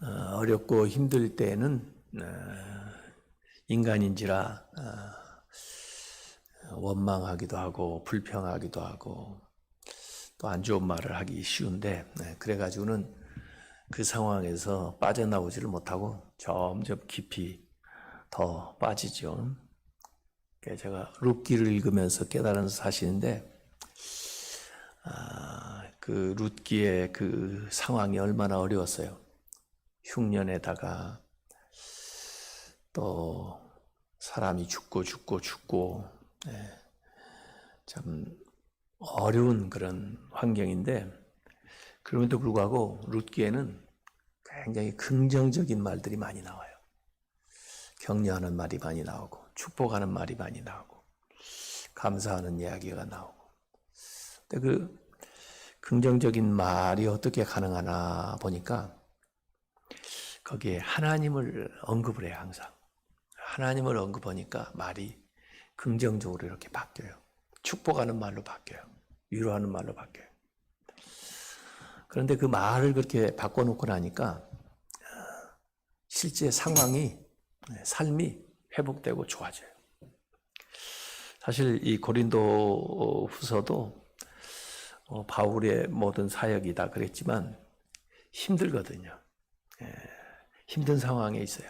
어렵고 힘들 때에는 인간인지라 원망하기도 하고 불평하기도 하고 또 안 좋은 말을 하기 쉬운데, 그래가지고는 그 상황에서 빠져나오지를 못하고 점점 깊이 더 빠지죠. 제가 룻기를 읽으면서 깨달은 사실인데, 그 룻기의 그 상황이 얼마나 어려웠어요. 흉년에다가 또 사람이 죽고 참 어려운 그런 환경인데, 그럼에도 불구하고 룻기에는 굉장히 긍정적인 말들이 많이 나와요. 격려하는 말이 많이 나오고 축복하는 말이 많이 나오고 감사하는 이야기가 나오고. 근데 그 긍정적인 말이 어떻게 가능하나 보니까 거기에 하나님을 언급을 해요. 항상 하나님을 언급하니까 말이 긍정적으로 이렇게 바뀌어요. 축복하는 말로 바뀌어요. 위로하는 말로 바뀌어요. 그런데 그 말을 그렇게 바꿔놓고 나니까 실제 상황이, 삶이 회복되고 좋아져요. 사실 이 고린도 후서도 바울의 모든 사역이다 그랬지만 힘들거든요. 힘든 상황에 있어요.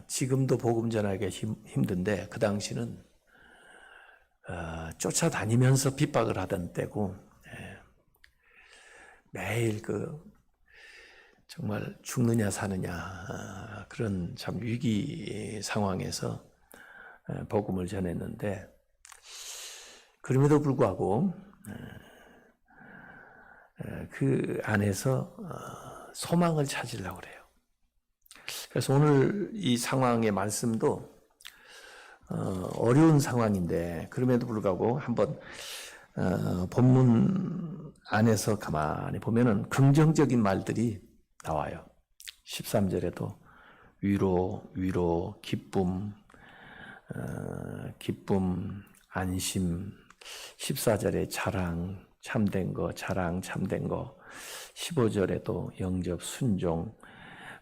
지금도 복음 전하기가 힘든데 그 당시는 쫓아다니면서 핍박을 하던 때고, 매일 정말 죽느냐 사느냐 그런 참 위기 상황에서 복음을 전했는데, 그럼에도 불구하고 그 안에서 소망을 찾으려고 그래요. 그래서 오늘 이 상황의 말씀도 어려운 상황인데, 그럼에도 불구하고 한번 본문 안에서 가만히 보면은 긍정적인 말들이 나와요. 13절에도 위로, 기쁨, 안심, 14절에 자랑, 참된 거, 15절에도 영접, 순종,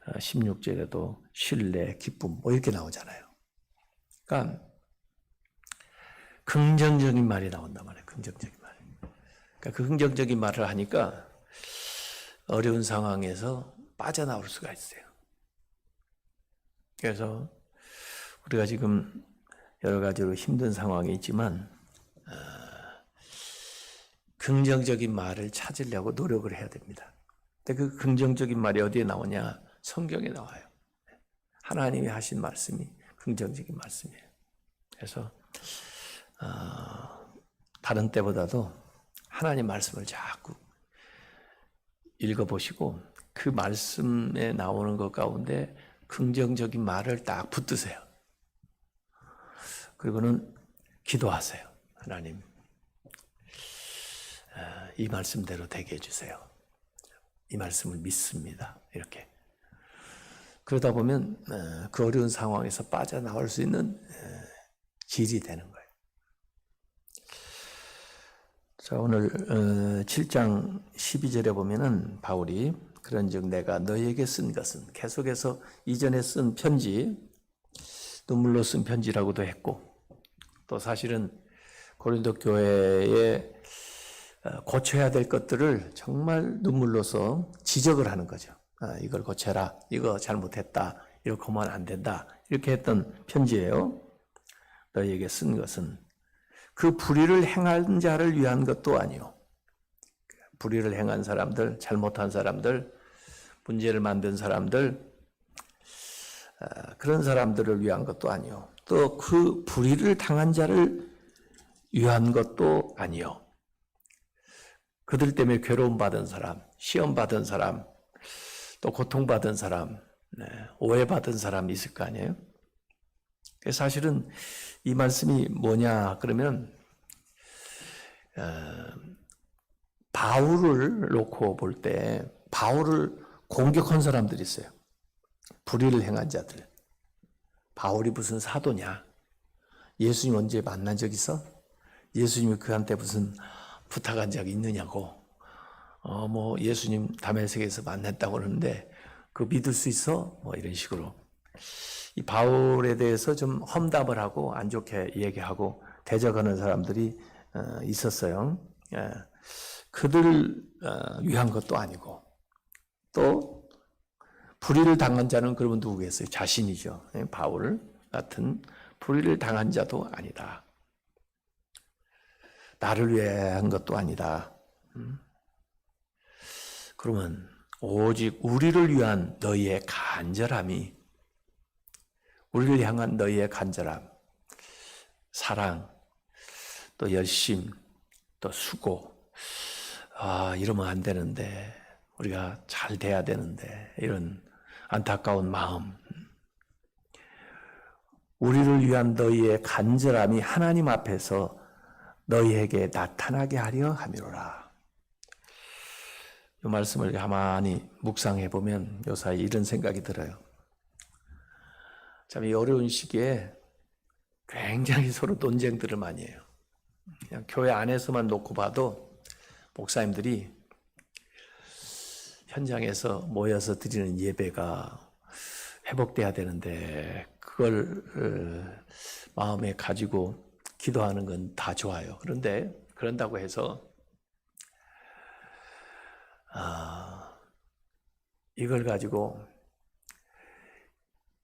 16절에도 신뢰, 기쁨, 이렇게 나오잖아요. 그러니까 긍정적인 말이 나온단 말이에요. 긍정적인 말. 그러니까 그 긍정적인 말을 하니까 어려운 상황에서 빠져나올 수가 있어요. 그래서 우리가 지금 여러 가지로 힘든 상황이 있지만 긍정적인 말을 찾으려고 노력을 해야 됩니다. 근데 그 긍정적인 말이 어디에 나오냐? 성경에 나와요. 하나님이 하신 말씀이 긍정적인 말씀이에요. 그래서 다른 때보다도 하나님 말씀을 자꾸 읽어보시고 그 말씀에 나오는 것 가운데 긍정적인 말을 딱 붙드세요. 그리고는 기도하세요. 하나님, 이 말씀대로 되게 해주세요. 이 말씀을 믿습니다. 이렇게. 그러다 보면 그 어려운 상황에서 빠져나올 수 있는 길이 되는 거예요. 자, 오늘 7장 12절에 보면은 바울이 그런즉 내가 너희에게 쓴 것은, 계속해서 이전에 쓴 편지, 눈물로 쓴 편지라고도 했고, 또 사실은 고린도 교회에 고쳐야 될 것들을 정말 눈물로서 지적을 하는 거죠. 이걸 고쳐라, 이거 잘못했다, 이렇게 하면 안 된다, 이렇게 했던 편지예요. 너희에게 쓴 것은 그 불의를 행한 자를 위한 것도 아니요. 불의를 행한 사람들, 잘못한 사람들, 문제를 만든 사람들, 그런 사람들을 위한 것도 아니요. 또 그 불의를 당한 자를 위한 것도 아니요. 그들 때문에 괴로움받은 사람, 시험받은 사람, 또 고통받은 사람, 오해받은 사람이 있을 거 아니에요? 사실은 이 말씀이 뭐냐 그러면 바울을 놓고 볼 때 바울을 공격한 사람들이 있어요. 불의를 행한 자들. 바울이 무슨 사도냐? 예수님 언제 만난 적 있어? 예수님이 그한테 무슨 부탁한 적이 있느냐고 뭐 예수님 다메섹에서 만났다고 그러는데 그거 믿을 수 있어? 뭐 이런 식으로 이 바울에 대해서 좀 험담을 하고 안 좋게 얘기하고 대적하는 사람들이 있었어요. 그들 위한 것도 아니고 또 불의를 당한 자는 그러면 누구겠어요? 자신이죠. 바울 같은 불의를 당한 자도 아니다. 나를 위해 한 것도 아니다. 그러면 오직 우리를 위한 너희의 간절함이, 우리를 향한 너희의 간절함, 사랑, 또 열심, 또 수고, 이러면 안 되는데, 우리가 잘 돼야 되는데, 이런 안타까운 마음, 우리를 위한 너희의 간절함이 하나님 앞에서 너희에게 나타나게 하려 함이로라. 이 말씀을 가만히 묵상해 보면 요사이 이런 생각이 들어요. 참 이 어려운 시기에 굉장히 서로 논쟁들을 많이 해요. 그냥 교회 안에서만 놓고 봐도 목사님들이 현장에서 모여서 드리는 예배가 회복돼야 되는데 그걸 마음에 가지고 기도하는 건 다 좋아요. 그런데 그런다고 해서 이걸 가지고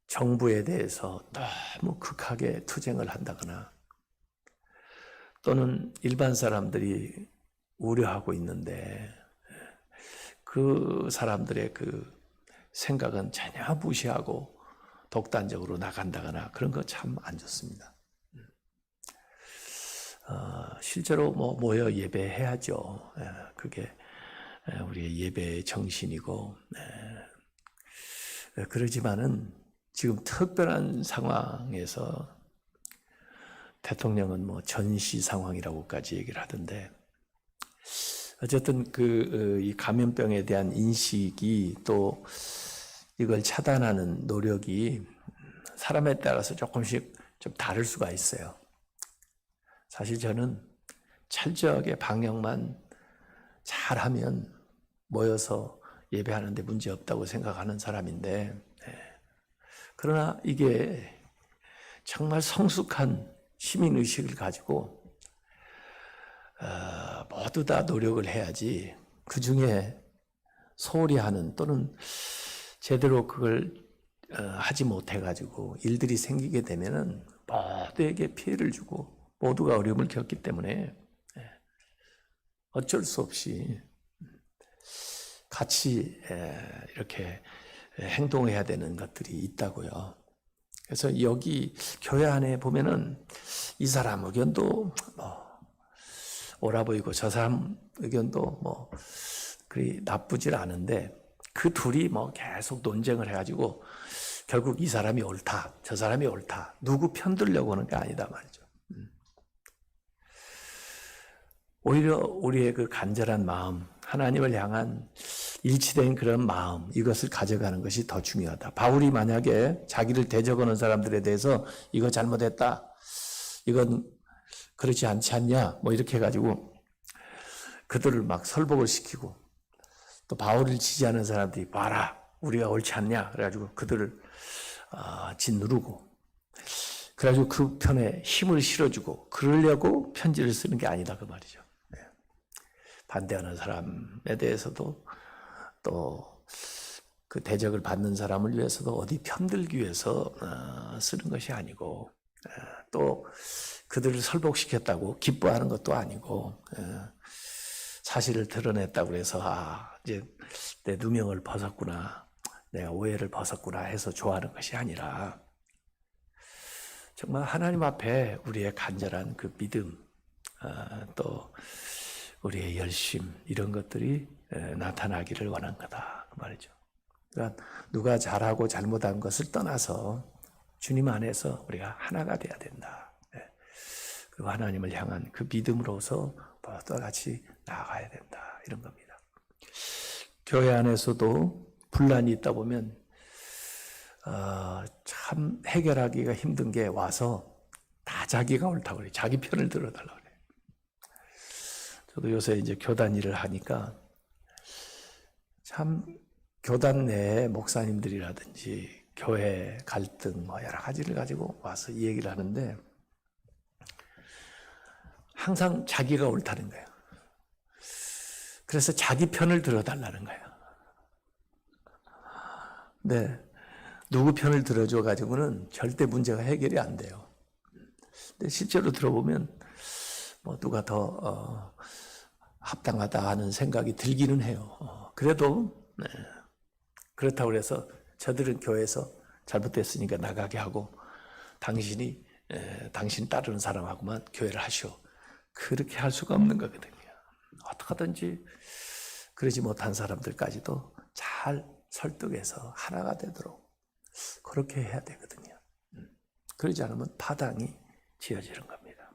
정부에 대해서 너무 극하게 투쟁을 한다거나 또는 일반 사람들이 우려하고 있는데 그 사람들의 그 생각은 전혀 무시하고 독단적으로 나간다거나 그런 거 참 안 좋습니다. 실제로 모여 예배해야죠. 그게 우리의 예배의 정신이고, 그러지만은 지금 특별한 상황에서 대통령은 전시 상황이라고까지 얘기를 하던데, 어쨌든 이 감염병에 대한 인식이 또 이걸 차단하는 노력이 사람에 따라서 조금씩 좀 다를 수가 있어요. 사실 저는 철저하게 방역만 잘하면 모여서 예배하는데 문제 없다고 생각하는 사람인데, 그러나 이게 정말 성숙한 시민의식을 가지고 모두 다 노력을 해야지 그 중에 소홀히 하는 또는 제대로 그걸 하지 못해가지고 일들이 생기게 되면은 모두에게 피해를 주고 모두가 어려움을 겪기 때문에 어쩔 수 없이 같이 이렇게 행동해야 되는 것들이 있다고요. 그래서 여기 교회 안에 보면은 이 사람 의견도 옳아 보이고 저 사람 의견도 그리 나쁘질 않은데 그 둘이 계속 논쟁을 해가지고 결국 이 사람이 옳다, 저 사람이 옳다, 누구 편들려고 하는 게 아니다 말이죠. 오히려 우리의 그 간절한 마음, 하나님을 향한 일치된 그런 마음, 이것을 가져가는 것이 더 중요하다. 바울이 만약에 자기를 대적하는 사람들에 대해서 이거 잘못했다, 이건 그렇지 않지 않냐, 이렇게 해가지고 그들을 막 설복을 시키고 또 바울을 지지하는 사람들이 봐라, 우리가 옳지 않냐, 그래가지고 그들을 짓누르고 그래가지고 그 편에 힘을 실어주고 그러려고 편지를 쓰는 게 아니다 그 말이죠. 반대하는 사람에 대해서도 또 그 대적을 받는 사람을 위해서도 어디 편들기 위해서 쓰는 것이 아니고 또 그들을 설복시켰다고 기뻐하는 것도 아니고 사실을 드러냈다고 해서 이제 내 누명을 벗었구나, 내가 오해를 벗었구나 해서 좋아하는 것이 아니라 정말 하나님 앞에 우리의 간절한 그 믿음, 또 우리의 열심, 이런 것들이 나타나기를 원한 거다 그 말이죠. 그러니까 누가 잘하고 잘못한 것을 떠나서 주님 안에서 우리가 하나가 돼야 된다. 그리고 하나님을 향한 그 믿음으로서 모두와 같이 나아가야 된다, 이런 겁니다. 교회 안에서도 분란이 있다 보면 참 해결하기가 힘든 게 와서 다 자기가 옳다고 그래요. 자기 편을 들어달라고 그래요. 저도 요새 이제 교단 일을 하니까 참 교단 내 목사님들이라든지 교회 갈등 뭐 여러 가지를 가지고 와서 이 얘기를 하는데 항상 자기가 옳다는 거예요. 그래서 자기 편을 들어달라는 거예요. 네, 누구 편을 들어줘 가지고는 절대 문제가 해결이 안 돼요. 근데 실제로 들어보면 뭐 누가 더 합당하다 하는 생각이 들기는 해요. 그래도 네, 그렇다고 해서 저들은 교회에서 잘못됐으니까 나가게 하고 당신 따르는 사람하고만 교회를 하시오. 그렇게 할 수가 없는 거거든요. 어떻게 하든지 그러지 못한 사람들까지도 잘 설득해서 하나가 되도록 그렇게 해야 되거든요. 그러지 않으면 파당이 지어지는 겁니다.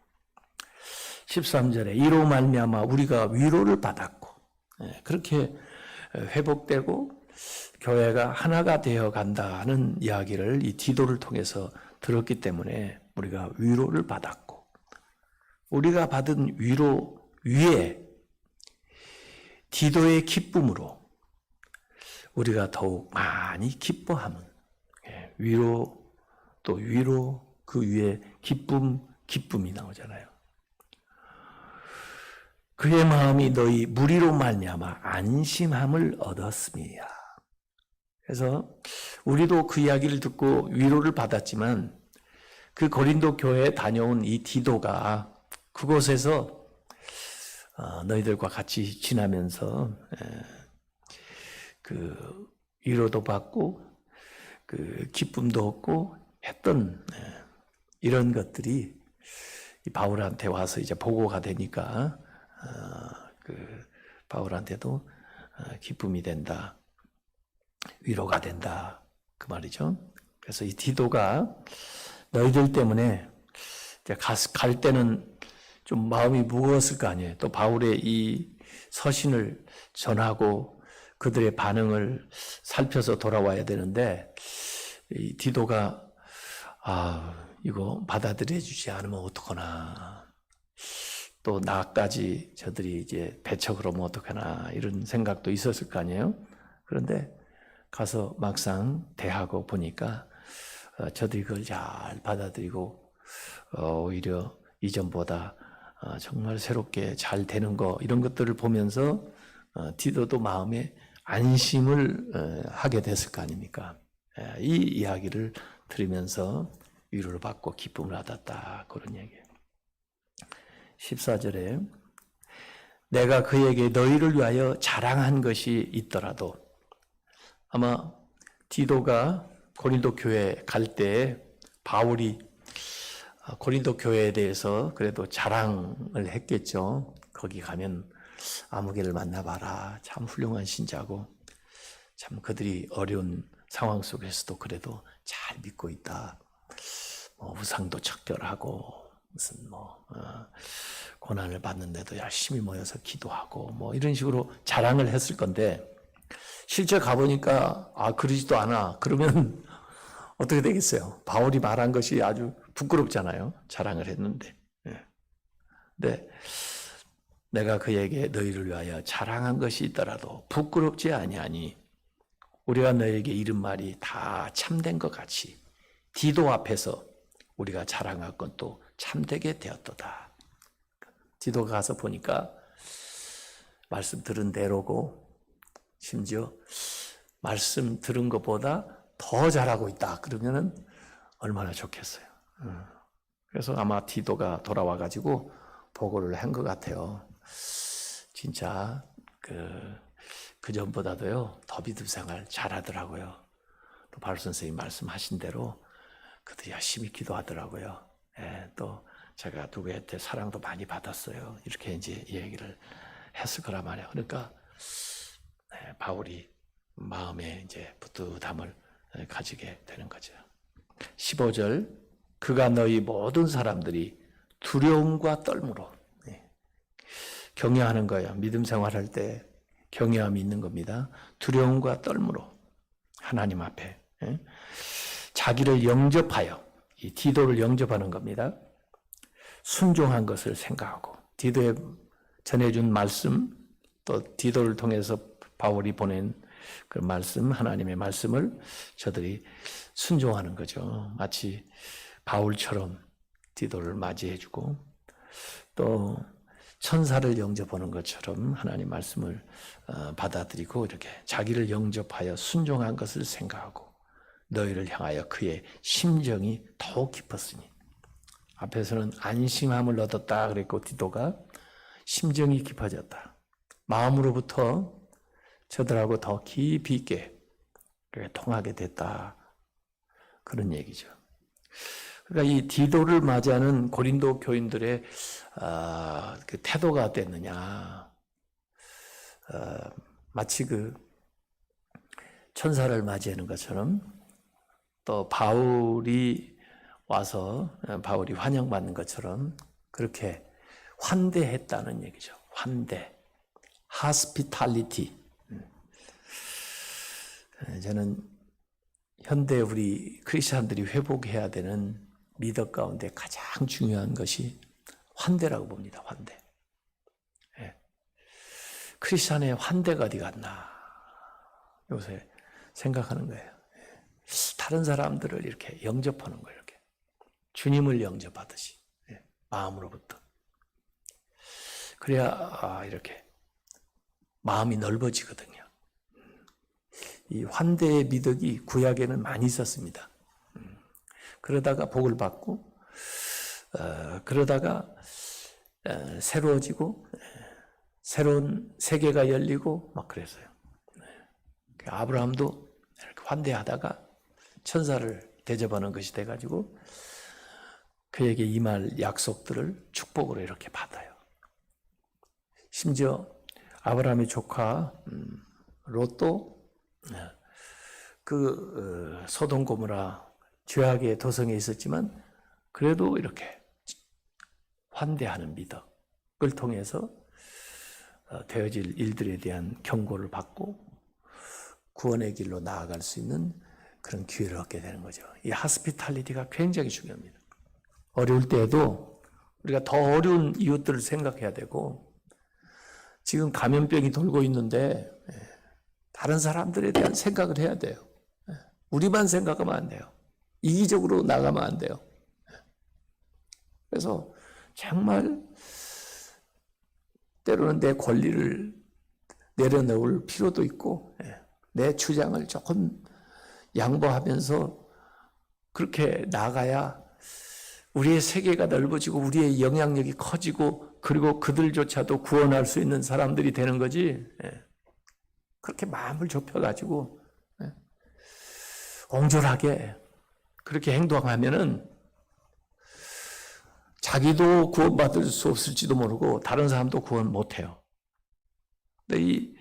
13절에 이로 말미암아 우리가 위로를 받았고 그렇게 회복되고 교회가 하나가 되어 간다는 이야기를 이 디도를 통해서 들었기 때문에 우리가 위로를 받았고 우리가 받은 위로 위에 디도의 기쁨으로 우리가 더욱 많이 기뻐함은 위로 또 위로 그 위에 기쁨이 나오잖아요. 그의 마음이 너희 무리로 말미암아 안심함을 얻었음이야. 그래서 우리도 그 이야기를 듣고 위로를 받았지만 그 고린도 교회에 다녀온 이 디도가 그곳에서 너희들과 같이 지나면서 그 위로도 받고 그 기쁨도 얻고 했던 이런 것들이 바울한테 와서 이제 보고가 되니까 그 바울한테도 기쁨이 된다, 위로가 된다 그 말이죠. 그래서 이 디도가 너희들 때문에 이제 갈 때는 좀 마음이 무거웠을 거 아니에요. 또 바울의 이 서신을 전하고 그들의 반응을 살펴서 돌아와야 되는데 이 디도가 이거 받아들여 주지 않으면 어떡하나, 또 나까지 저들이 이제 배척을 하면 어떡하나 이런 생각도 있었을 거 아니에요. 그런데 가서 막상 대하고 보니까 저들이 그걸 잘 받아들이고 오히려 이전보다 정말 새롭게 잘 되는 거 이런 것들을 보면서 디도도 마음에 안심을 하게 됐을 거 아닙니까? 이 이야기를 들으면서 위로를 받고 기쁨을 얻었다 그런 얘기예요. 14절에 내가 그에게 너희를 위하여 자랑한 것이 있더라도, 아마 디도가 고린도 교회 갈 때 바울이 고린도 교회에 대해서 그래도 자랑을 했겠죠. 거기 가면 아무개를 만나봐라. 참 훌륭한 신자고 참 그들이 어려운 상황 속에서도 그래도 잘 믿고 있다. 우상도 척결하고 무슨 고난을 받는데도 열심히 모여서 기도하고 이런 식으로 자랑을 했을 건데 실제 가보니까 그러지도 않아. 그러면 어떻게 되겠어요? 바울이 말한 것이 아주 부끄럽잖아요. 자랑을 했는데. 근데 내가 그에게 너희를 위하여 자랑한 것이 있더라도 부끄럽지 아니하니 우리가 너에게 이른 말이 다 참된 것 같이 디도 앞에서 우리가 자랑할 것도 참되게 되었도다. 디도가 가서 보니까 말씀 들은 대로고 심지어 말씀 들은 것보다 더 잘하고 있다. 그러면은 얼마나 좋겠어요. 그래서 아마 디도가 돌아와가지고 보고를 한 것 같아요. 진짜 그 전보다도요 더 믿음 생활 잘하더라고요. 또 바울 선생님 말씀하신 대로 그들이 열심히 기도하더라고요. 또 제가 누구한테 사랑도 많이 받았어요. 이렇게 이제 얘기를 했을 거란 말이에요. 그러니까 바울이 마음에 이제 뿌듯함을 가지게 되는 거죠. 15절 그가 너희 모든 사람들이 두려움과 떨므로 경외하는 거예요. 믿음 생활할 때 경외함이 있는 겁니다. 두려움과 떨므로 하나님 앞에 자기를 영접하여 이 디도를 영접하는 겁니다. 순종한 것을 생각하고 디도에 전해준 말씀 또 디도를 통해서 바울이 보낸 그 말씀, 하나님의 말씀을 저들이 순종하는 거죠. 마치 바울처럼 디도를 맞이해주고 또 천사를 영접하는 것처럼 하나님 말씀을 받아들이고 이렇게 자기를 영접하여 순종한 것을 생각하고 너희를 향하여 그의 심정이 더욱 깊었으니, 앞에서는 안심함을 얻었다 그랬고 디도가 심정이 깊어졌다. 마음으로부터 저들하고 더 깊이 있게 통하게 됐다. 그런 얘기죠. 그러니까 이 디도를 맞이하는 고린도 교인들의 그 태도가 어땠느냐. 마치 그 천사를 맞이하는 것처럼 또 바울이 와서 바울이 환영받는 것처럼 그렇게 환대했다는 얘기죠. 환대. hospitality. 저는 현대 우리 크리스천들이 회복해야 되는 미덕 가운데 가장 중요한 것이 환대라고 봅니다. 환대. 예. 크리스천의 환대가 어디 갔나 요새 생각하는 거예요. 예. 다른 사람들을 이렇게 영접하는 거예요. 이렇게 주님을 영접하듯이, 예. 마음으로부터. 그래야 이렇게 마음이 넓어지거든요. 이 환대의 미덕이 구약에는 많이 있었습니다. 그러다가 복을 받고 그러다가 새로워지고 새로운 세계가 열리고 막 그랬어요. 아브라함도 이렇게 환대하다가 천사를 대접하는 것이 돼가지고 그에게 임할 약속들을 축복으로 이렇게 받아요. 심지어 아브라함의 조카 롯도 그 소돔 고모라 죄악의 도성에 있었지만 그래도 이렇게 환대하는 미덕을 통해서 되어질 일들에 대한 경고를 받고 구원의 길로 나아갈 수 있는 그런 기회를 얻게 되는 거죠. 이 하스피탈리티가 굉장히 중요합니다. 어려울 때에도 우리가 더 어려운 이웃들을 생각해야 되고, 지금 감염병이 돌고 있는데 다른 사람들에 대한 생각을 해야 돼요. 우리만 생각하면 안 돼요. 이기적으로 나가면 안 돼요. 그래서 정말 때로는 내 권리를 내려놓을 필요도 있고, 내 주장을 조금 양보하면서 그렇게 나가야 우리의 세계가 넓어지고 우리의 영향력이 커지고 그리고 그들조차도 구원할 수 있는 사람들이 되는 거지. 그렇게 마음을 좁혀가지고 옹졸하게 그렇게 행동하면은 자기도 구원받을 수 없을지도 모르고 다른 사람도 구원 못해요. 근데 이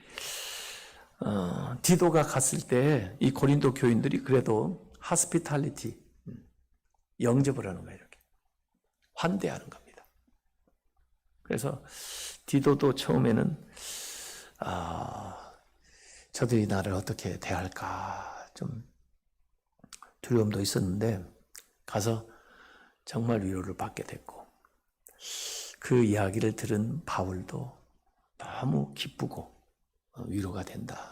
디도가 갔을 때 이 고린도 교인들이 그래도 하스피탈리티, 영접을 하는 거예요. 이렇게 환대하는 겁니다. 그래서 디도도 처음에는 저들이 나를 어떻게 대할까 좀 두려움도 있었는데 가서 정말 위로를 받게 됐고, 그 이야기를 들은 바울도 너무 기쁘고 위로가 된다,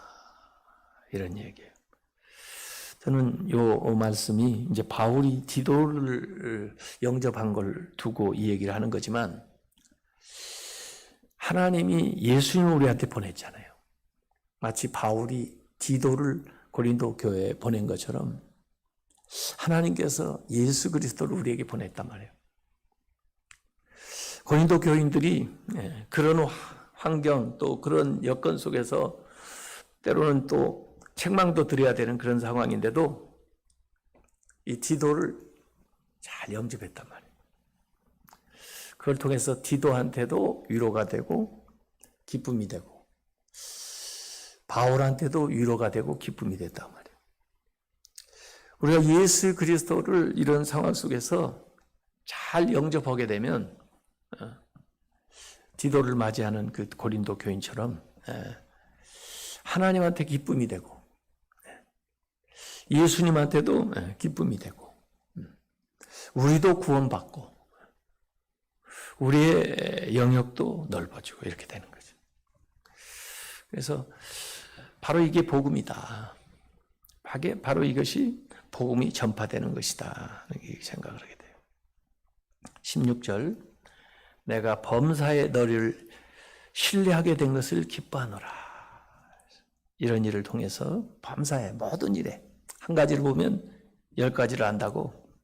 이런 얘기예요. 저는 요 말씀이 이제 바울이 디도를 영접한 걸 두고 이 얘기를 하는 거지만, 하나님이 예수님을 우리한테 보냈잖아요. 마치 바울이 디도를 고린도 교회에 보낸 것처럼 하나님께서 예수 그리스도를 우리에게 보냈단 말이에요. 고린도 교인들이 그런 환경 또 그런 여건 속에서 때로는 또 책망도 드려야 되는 그런 상황인데도 이 디도를 잘 영접했단 말이에요. 그걸 통해서 디도한테도 위로가 되고 기쁨이 되고 바울한테도 위로가 되고 기쁨이 됐단 말이에요. 우리가 예수 그리스도를 이런 상황 속에서 잘 영접하게 되면 디도를 맞이하는 그 고린도 교인처럼 하나님한테 기쁨이 되고 예수님한테도 기쁨이 되고 우리도 구원받고 우리의 영역도 넓어지고 이렇게 되는 거죠. 그래서 바로 이게 복음이다. 바로 이것이 복음이 전파되는 것이다. 이렇게 생각을 하게 돼요. 16절, 내가 범사에 너를 신뢰하게 된 것을 기뻐하노라. 이런 일을 통해서 범사의 모든 일에, 한 가지를 보면 10가지를 안다고,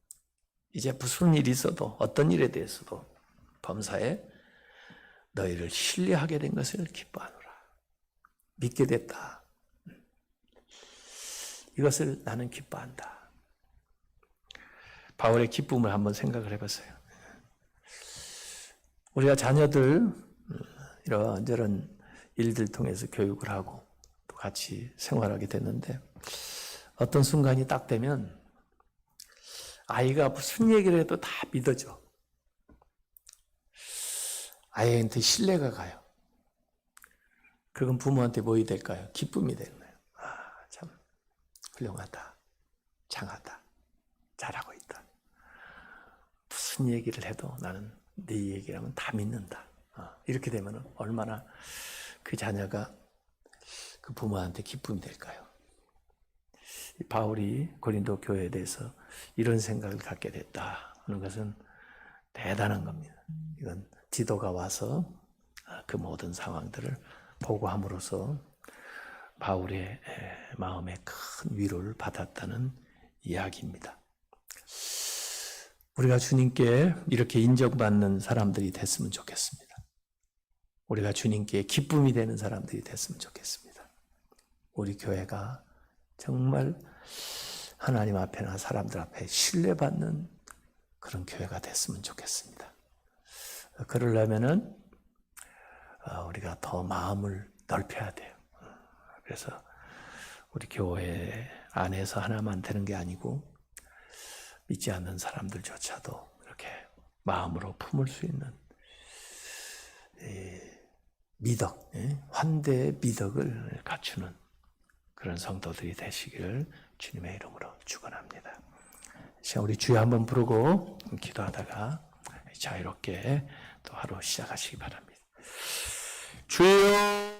이제 무슨 일이 있어도 어떤 일에 대해서도 범사에 너희를 신뢰하게 된 것을 기뻐하노라. 믿게 됐다. 이것을 나는 기뻐한다. 바울의 기쁨을 한번 생각을 해봤어요. 우리가 자녀들 이런저런 일들 통해서 교육을 하고 또 같이 생활하게 됐는데 어떤 순간이 딱 되면 아이가 무슨 얘기를 해도 다 믿어져. 아이한테 신뢰가 가요. 그건 부모한테 뭐이 될까요? 기쁨이 되는 거예요. 참 훌륭하다. 장하다. 잘하고 있다. 무슨 얘기를 해도 나는 네 얘기라면 다 믿는다. 이렇게 되면 얼마나 그 자녀가 그 부모한테 기쁨이 될까요? 바울이 고린도 교회에 대해서 이런 생각을 갖게 됐다 하는 것은 대단한 겁니다. 이건 디도가 와서 그 모든 상황들을 보고함으로써 바울의 마음에 큰 위로를 받았다는 이야기입니다. 우리가 주님께 이렇게 인정받는 사람들이 됐으면 좋겠습니다. 우리가 주님께 기쁨이 되는 사람들이 됐으면 좋겠습니다. 우리 교회가 정말 하나님 앞에나 사람들 앞에 신뢰받는 그런 교회가 됐으면 좋겠습니다. 그러려면은 우리가 더 마음을 넓혀야 돼요. 그래서 우리 교회 안에서 하나만 되는 게 아니고 믿지 않는 사람들조차도 이렇게 마음으로 품을 수 있는 미덕, 환대의 미덕을 갖추는 그런 성도들이 되시기를 주님의 이름으로 축원합니다. 우리 주여 한번 부르고 기도하다가 자유롭게 또 하루 시작하시기 바랍니다. 주여